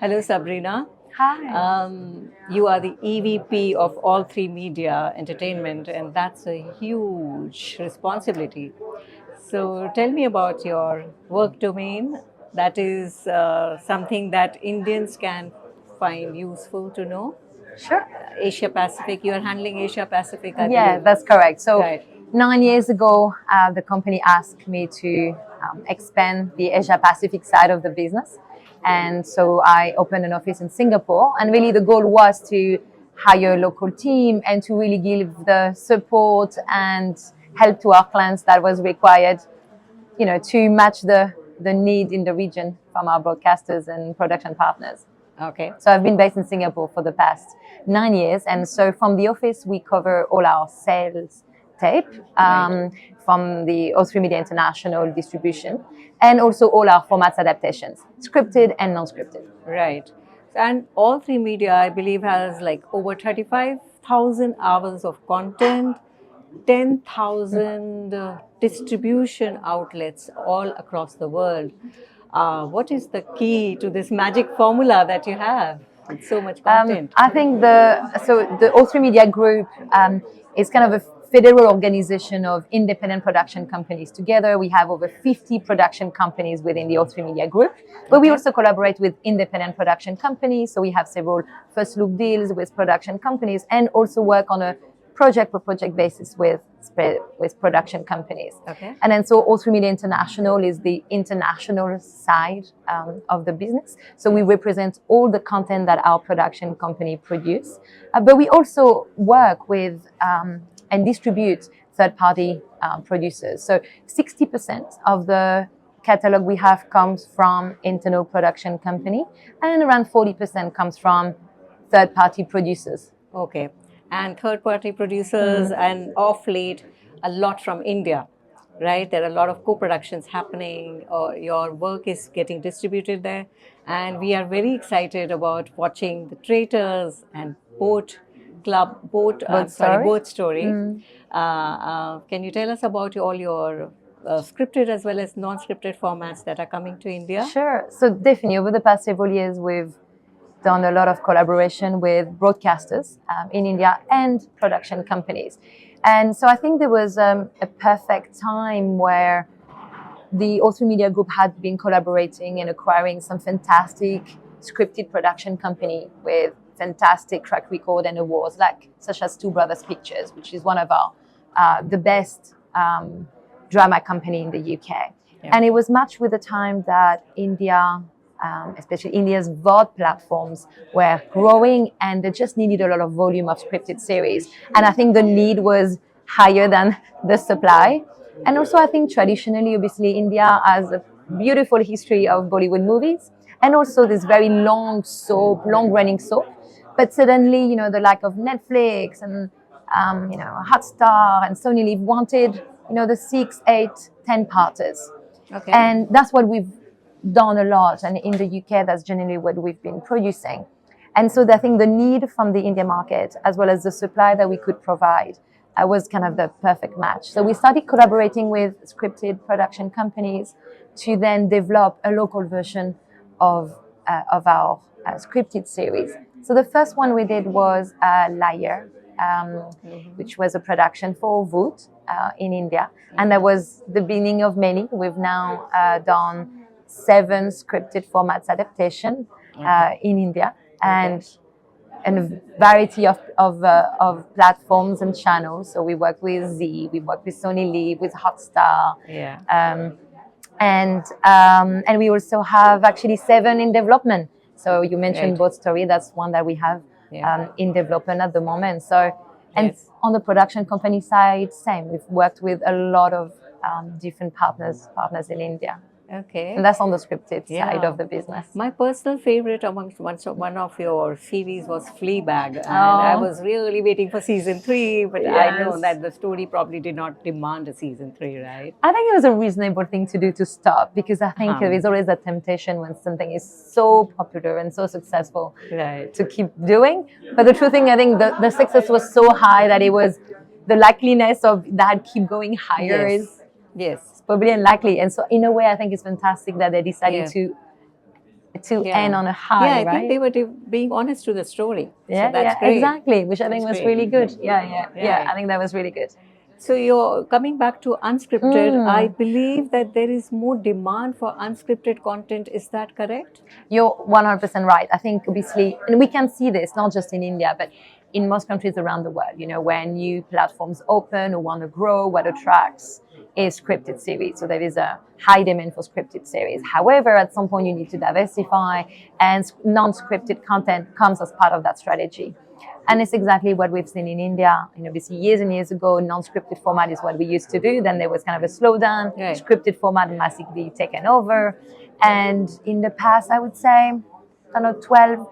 Hello, Sabrina. Hi. You are the EVP of All Three Media Entertainment, and that's a huge responsibility. So, tell me about your work domain. That is something that Indians can find useful to know. Sure. Asia Pacific, you are handling Asia Pacific, I Yeah, believe. that's correct. So, Right. 9 years ago, the company asked me to expand the Asia Pacific side of the business. And so I opened an office in Singapore. And really, the goal was to hire a local team and to really give the support and help to our clients that was required, to match the need in the region from our broadcasters and production partners. Okay. So I've been based in Singapore for the past 9 years. And so from the office, we cover all our sales tape from the O3 Media International distribution and also all our formats adaptations, scripted and non-scripted. Right. And All Three Media, I believe, has like over 35,000 hours of content, 10,000 distribution outlets all across the world. What is the key to this magic formula that you have with so much content? I think the O3 Media Group is kind of a federal organization of independent production companies. Together, we have over 50 production companies within the O3 Media Group, but we also collaborate with independent production companies. So we have several first look deals with production companies and also work on a project per project basis with production companies. Okay. And then so O3 Media International is the international side of the business. So we represent all the content that our production company produce, but we also work with and distribute third-party producers. So 60% of the catalog we have comes from internal production company, and around 40% comes from third-party producers. Okay. And third-party producers, and off late, a lot from India, right? There are a lot of co-productions happening, or your work is getting distributed there. And we are very excited about watching the Traitors and Boat Club, Boat Story. Can you tell us about all your scripted as well as non-scripted formats that are coming to India? Sure. So definitely over the past several years, we've done a lot of collaboration with broadcasters in India and production companies. And so I think there was a perfect time where the O3 Media Group had been collaborating and acquiring some fantastic scripted production company with fantastic track record and awards, such as Two Brothers Pictures, which is one of the best drama company in the UK. Yeah. And it was matched with the time that India, especially India's VOD platforms, were growing and they just needed a lot of volume of scripted series. And I think the need was higher than the supply. And also I think traditionally, obviously, India has a beautiful history of Bollywood movies and also this very long-running soap. But suddenly, the lack of Netflix and, Hotstar and Sony Live wanted, the 6, 8, 10-parters. Okay. And that's what we've done a lot. And in the UK, that's generally what we've been producing. And so I think the need from the India market, as well as the supply that we could provide, was kind of the perfect match. So we started collaborating with scripted production companies to then develop a local version of our scripted series. So the first one we did was Liar, which was a production for Voot in India. And that was the beginning of many. We've now done 7 scripted formats adaptation in India, and a variety of platforms and channels. So we work with Z, we work with Sony Live, with Hotstar. Yeah. And we also have actually 7 in development. So you mentioned Right. Boat Story, that's one that we have in development at the moment. So, and Yes. on the production company side, same. We've worked with a lot of different partners in India. Okay. And that's on the scripted Yeah. side of the business. My personal favorite amongst one of your series was Fleabag, and I was really waiting for season 3, but I know Yes. that the story probably did not demand a season 3, right? I think it was a reasonable thing to do to stop, because I think there's always a temptation when something is so popular and so successful Right. to keep doing. But the true thing, I think the success was so high that it was the likeliness of that keep going higher Yes. is Yes. probably unlikely. And so in a way, I think it's fantastic that they decided Yeah. to to end on a high, yeah, I right? think they were being honest to the story. Yeah, so that's yeah, great. exactly, which I think That's was great. really good. Yeah, Right. I think that was really good. So you're coming back to unscripted. I believe that there is more demand for unscripted content. Is that correct? You're 100% right. I think obviously, and we can see this not just in India, but in most countries around the world, you know, when new platforms open or want to grow, what attracts is scripted series. So there is a high demand for scripted series. However, at some point you need to diversify, and non-scripted content comes as part of that strategy. And it's exactly what we've seen in India. You know, obviously years and years ago, non-scripted format is what we used to do. Then there was kind of a slowdown. Right. Scripted format massively taken over. And in the past, I would say, I don't know, 12,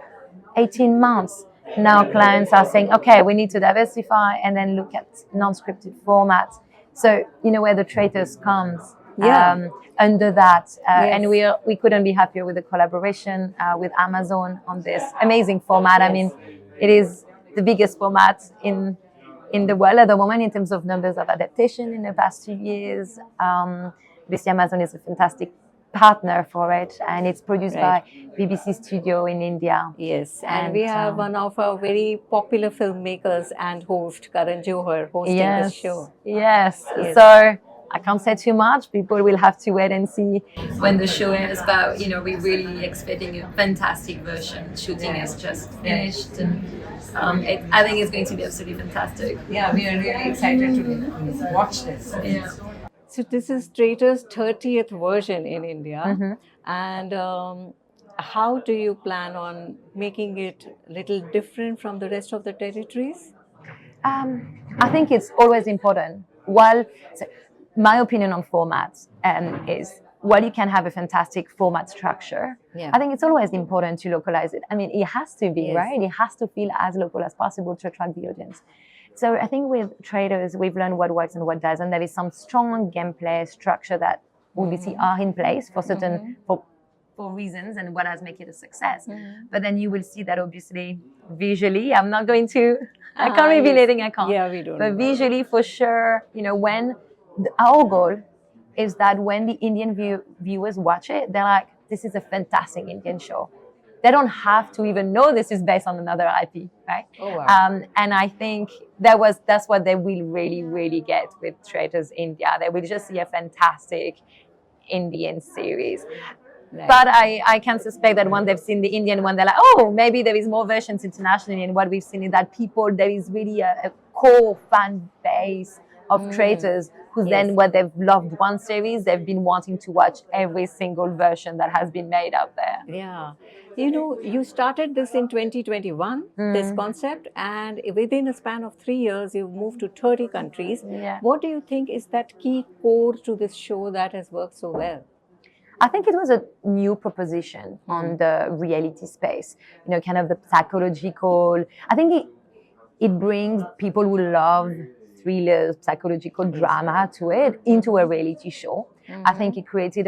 18 months, now clients are saying, okay, we need to diversify and then look at non-scripted formats. So, you know, where the Traitors comes under that. And we couldn't be happier with the collaboration with Amazon on this amazing format. I mean, it is the biggest format in the world at the moment in terms of numbers of adaptation in the past 2 years. Obviously, Amazon is a fantastic partner for it, and it's produced by BBC Studio in India. Yes, and we have one of our very popular filmmakers and host, Karan Johar, hosting this show. Yes, so I can't say too much. People will have to wait and see when the show airs. But you know, we're really expecting a fantastic version. Shooting is just finished, and I think it's going to be absolutely fantastic. Yeah, we are really excited to watch this. Yeah. So this is Traitors' 30th version in India, and how do you plan on making it a little different from the rest of the territories? I think it's always important. My opinion on formats is, while you can have a fantastic format structure, I think it's always important to localize it. I mean, it has to be, right? It has to feel as local as possible to attract the audience. So I think with Traitors, we've learned what works and what doesn't. There is some strong gameplay structure that obviously are in place for certain for reasons and what has made it a success. But then you will see that obviously visually, I'm not going to, I can't reveal anything, I can't. Yeah, we don't. But visually, for sure, you know, when our goal is that when the Indian viewers watch it, they're like, this is a fantastic Indian show. They don't have to even know this is based on another IP, right? Oh, wow. And I think that's what they will really, really get with Traitors India. They will just see a fantastic Indian series. Right. But I can suspect that when they've seen the Indian one, they're like, oh, maybe there is more versions internationally. And what we've seen is that there is really a core fan base of Traitors who then, when they've loved one series, they've been wanting to watch every single version that has been made out there. Yeah. You know, you started this in 2021, this concept, and within a span of 3 years, you've moved to 30 countries. Yeah. What do you think is that key core to this show that has worked so well? I think it was a new proposition on the reality space, you know, kind of the psychological. I think it brings people who love thrillers, psychological drama to it into a reality show. I think it created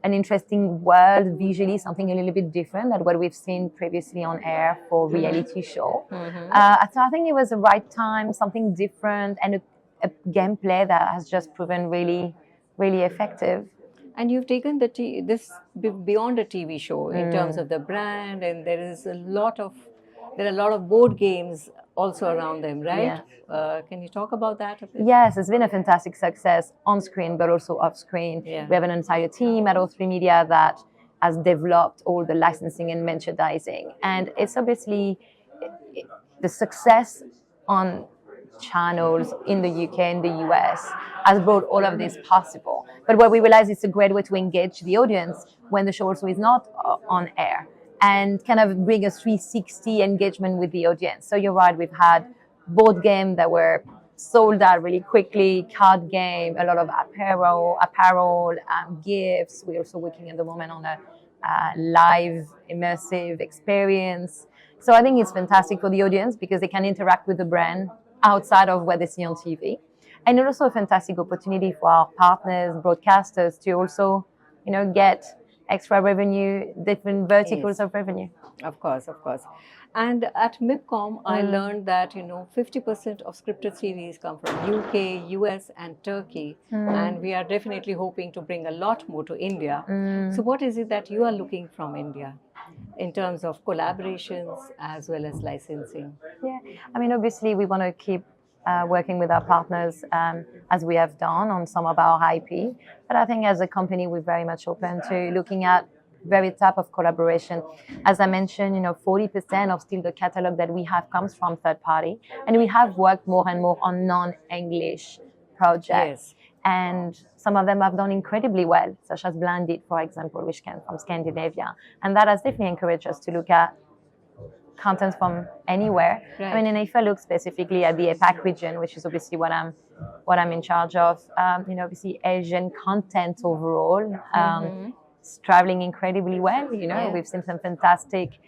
an interesting world visually, something a little bit different than what we've seen previously on air for reality show. So I think it was the right time, something different, and a gameplay that has just proven really, really effective. And you've taken this beyond a TV show in terms of the brand, and there are a lot of board games also around them, right? Yeah. Can you talk about that a bit? Yes, it's been a fantastic success on screen, but also off screen. Yeah. We have an entire team at O3 Media that has developed all the licensing and merchandising, and it's obviously the success on channels in the UK and the US has brought all of this possible. But what we realize is a great way to engage the audience when the show also is not on air, and kind of bring a 360 engagement with the audience. So you're right, we've had board games that were sold out really quickly, card game, a lot of apparel, gifts. We're also working at the moment on a live immersive experience. So I think it's fantastic for the audience because they can interact with the brand outside of what they see on TV. And it's also a fantastic opportunity for our partners, broadcasters, to also, you know, get extra revenue, different verticals of revenue. Of course, of course. And at MIPCOM, I learned that, 50% of scripted series come from UK, US, and Turkey. And we are definitely hoping to bring a lot more to India. So what is it that you are looking from India? in terms of collaborations as well as licensing? Yeah, I mean, obviously, we want to keep working with our partners as we have done on some of our IP. But I think as a company, we're very much open to looking at very type of collaboration. As I mentioned, 40% of still the catalog that we have comes from third party, and we have worked more and more on non-English projects. Yes. And some of them have done incredibly well, such as Blended, for example, which came from Scandinavia. And that has definitely encouraged us to look at content from anywhere. Right. I mean, and if I look specifically at the APAC region, which is obviously what I'm in charge of, obviously Asian content overall is traveling incredibly well. Yeah. We've seen some fantastic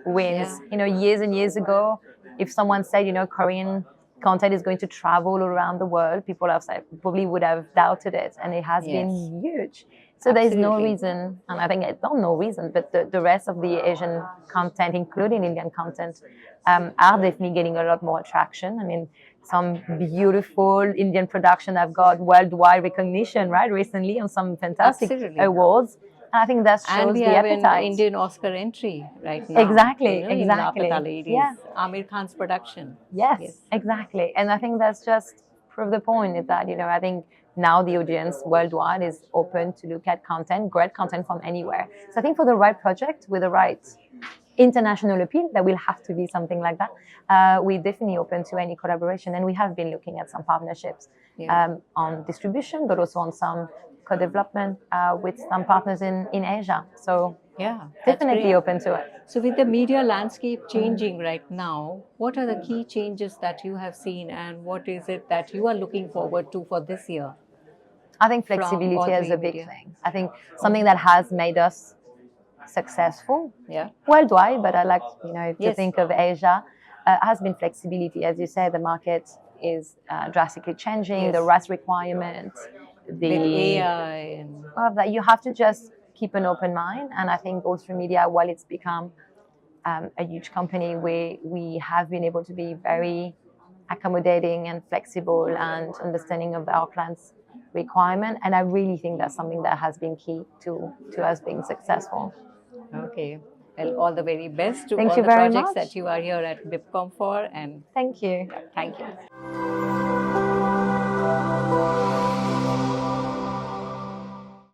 wins. Yeah. Years and years ago, if someone said, Korean content is going to travel around the world, people have said, probably would have doubted it, and it has been huge. So there's no reason, and I think it's not no reason, but the rest of the Asian content, including Indian content, are definitely getting a lot more attraction. I mean, some beautiful Indian production have got worldwide recognition, right, recently on some fantastic awards. And I think that shows and we the have appetite. an Indian Oscar entry right now. Exactly. In Laapata Ladies, Amir Khan's production. Yes, exactly. And I think that's just prove the point is that, I think now the audience worldwide is open to look at content, great content from anywhere. So I think for the right project with the right international appeal, there will have to be something like that. We're definitely open to any collaboration, and we have been looking at some partnerships on distribution, but also on some co-development with some partners in Asia. So definitely open to it. So with the media landscape changing right now, what are the key changes that you have seen, and what is it that you are looking forward to for this year? I think flexibility is a big thing. I think something that has made us successful worldwide, but I like to think of Asia, has been flexibility. As you said, the market is drastically changing, the rights requirements, the AI and all of that. You have to just keep an open mind, and I think also media, while it's become a huge company, we have been able to be very accommodating and flexible and understanding of our clients' requirement, and I really think that's something that has been key to us being successful. Okay. Well, all the very best to Thank all you the very projects much. that you are here at BIPCOM for, and Thank you. thank you.